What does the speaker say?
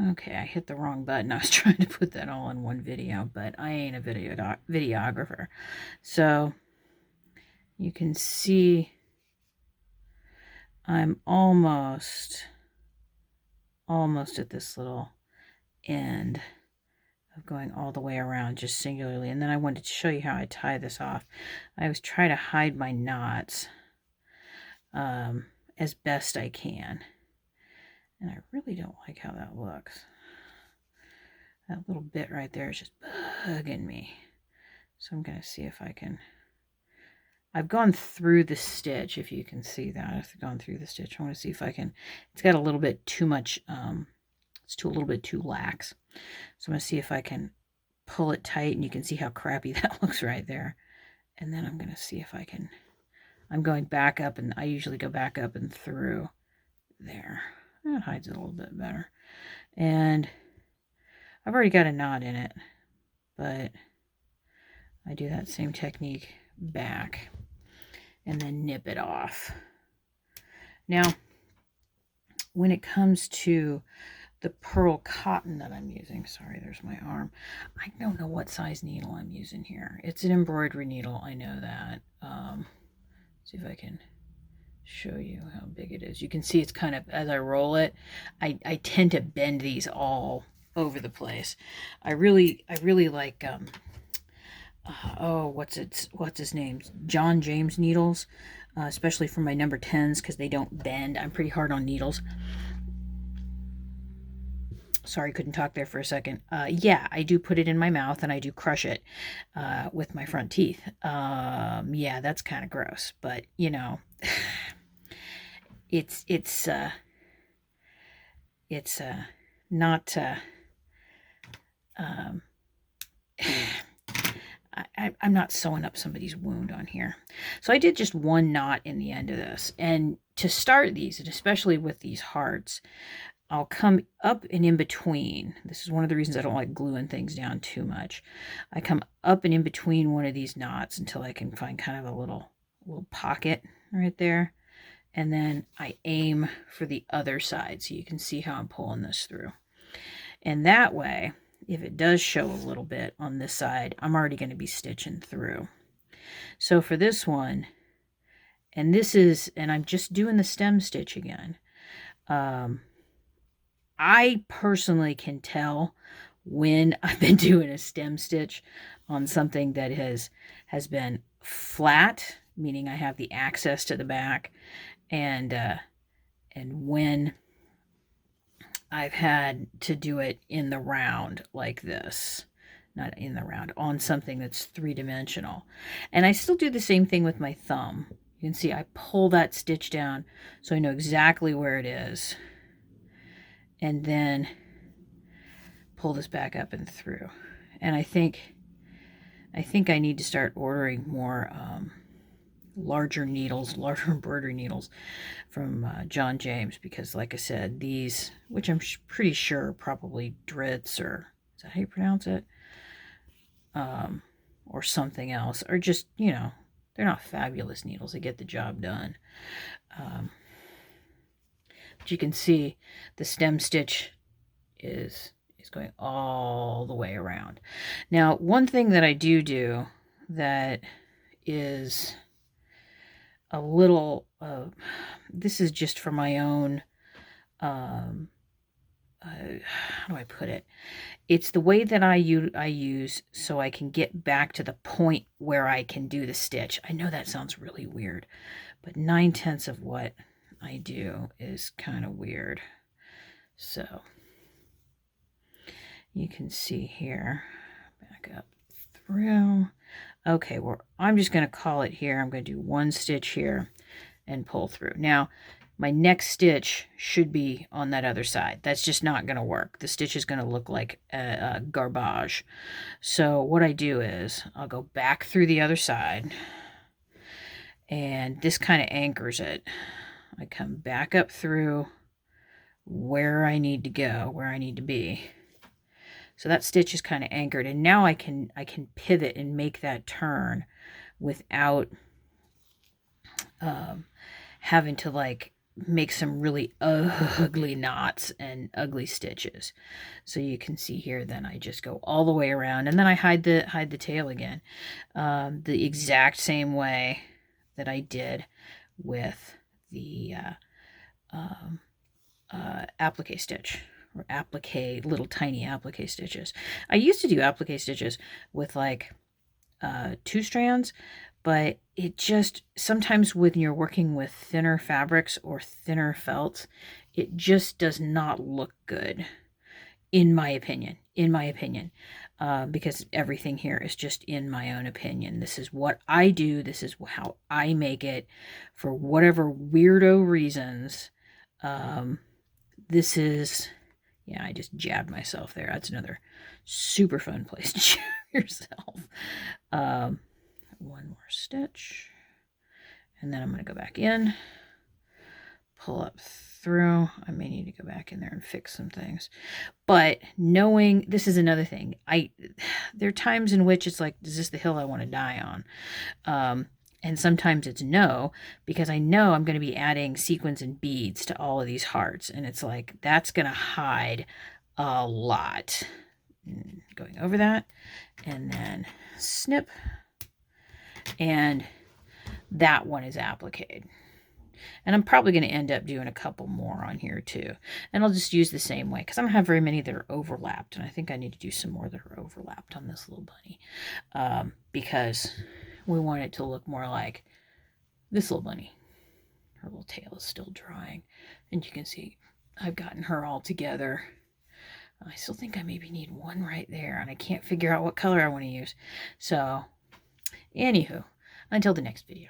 Okay, I hit the wrong button. I was trying to put that all in one video, but I ain't a videographer. So you can see I'm almost at this little end of going all the way around just singularly. And then I wanted to show you how I tie this off. I always try to hide my knots as best I can. And I really don't like how that looks. That little bit right there is just bugging me. So I'm going to see if I can... I've gone through the stitch, if you can see that. I've gone through the stitch. I want to see if I can... It's got a little bit too much... it's a little bit too lax. So I'm going to see if I can pull it tight, and you can see how crappy that looks right there. And then I'm going to see if I can... I'm going back up, and I usually go back up and through there. That hides it a little bit better. And I've already got a knot in it, but I do that same technique back and then nip it off. Now, when it comes to the pearl cotton that I'm using, sorry, there's my arm. I don't know what size needle I'm using here. It's an embroidery needle, I know that. See if I can show you how big it is. You can see it's kind of, as I roll it, I tend to bend these all over the place. I really like oh, what's his name, John James needles, especially for my number 10s, because they don't bend. I'm pretty hard on needles. Sorry, couldn't talk there for a second. Yeah, I do put it in my mouth, and I do crush it with my front teeth. Yeah, that's kind of gross, but you know, it's not I'm not sewing up somebody's wound on here. So I did just one knot in the end of this. And to start these, and especially with these hearts, I'll come up and in between. This is one of the reasons I don't like gluing things down too much. I come up and in between one of these knots until I can find kind of a little pocket right there. And then I aim for the other side, so you can see how I'm pulling this through. And that way, if it does show a little bit on this side, I'm already going to be stitching through. So for this one, and I'm just doing the stem stitch again. I personally can tell when I've been doing a stem stitch on something that has been flat, meaning I have the access to the back, and when I've had to do it in the round like this. Not in the round, on something that's three-dimensional. And I still do the same thing with my thumb. You can see I pull that stitch down so I know exactly where it is. And then pull this back up and through. And I think I need to start ordering more larger needles, larger embroidery needles from John James, because like I said, these, which I'm pretty sure are probably Dritz, or is that how you pronounce it? Or something else, or just, you know, they're not fabulous needles. They get the job done. But you can see the stem stitch is going all the way around. Now, one thing that I do that is a little, this is just for my own, how do I put it? It's the way that I use so I can get back to the point where I can do the stitch. I know that sounds really weird, but 9/10 of what I do is kind of weird. So you can see here, back up through. Okay, well, I'm just going to call it here. I'm going to do one stitch here and pull through. Now, my next stitch should be on that other side. That's just not going to work. The stitch is going to look like a garbage. So what I do is I'll go back through the other side, and this kind of anchors it. I come back up through where I need to go, where I need to be. So that stitch is kind of anchored, and now I can pivot and make that turn without having to like make some really ugly knots and ugly stitches. So you can see here, then I just go all the way around, and then I hide the tail again, the exact same way that I did with the applique stitch, or applique, little tiny applique stitches. I used to do applique stitches with like 2 strands, but it just, sometimes when you're working with thinner fabrics or thinner felts, it just does not look good, in my opinion, because everything here is just in my own opinion. This is what I do. This is how I make it. For whatever weirdo reasons, this is, yeah, I just jabbed myself there. That's another super fun place to jab yourself. One more stitch, and then I'm going to go back in, pull up through. I may need to go back in there and fix some things, but knowing, this is another thing, there are times in which it's like, is this the hill I want to die on? And sometimes it's no, because I know I'm going to be adding sequins and beads to all of these hearts, and it's like, that's going to hide a lot. Going over that, and then snip, and that one is appliqued. And I'm probably going to end up doing a couple more on here too. And I'll just use the same way, because I don't have very many that are overlapped, and I think I need to do some more that are overlapped on this little bunny, because we want it to look more like this little bunny. Her little tail is still drying, and you can see I've gotten her all together. I still think I maybe need one right there, and I can't figure out what color I want to use. So, anywho, until the next video.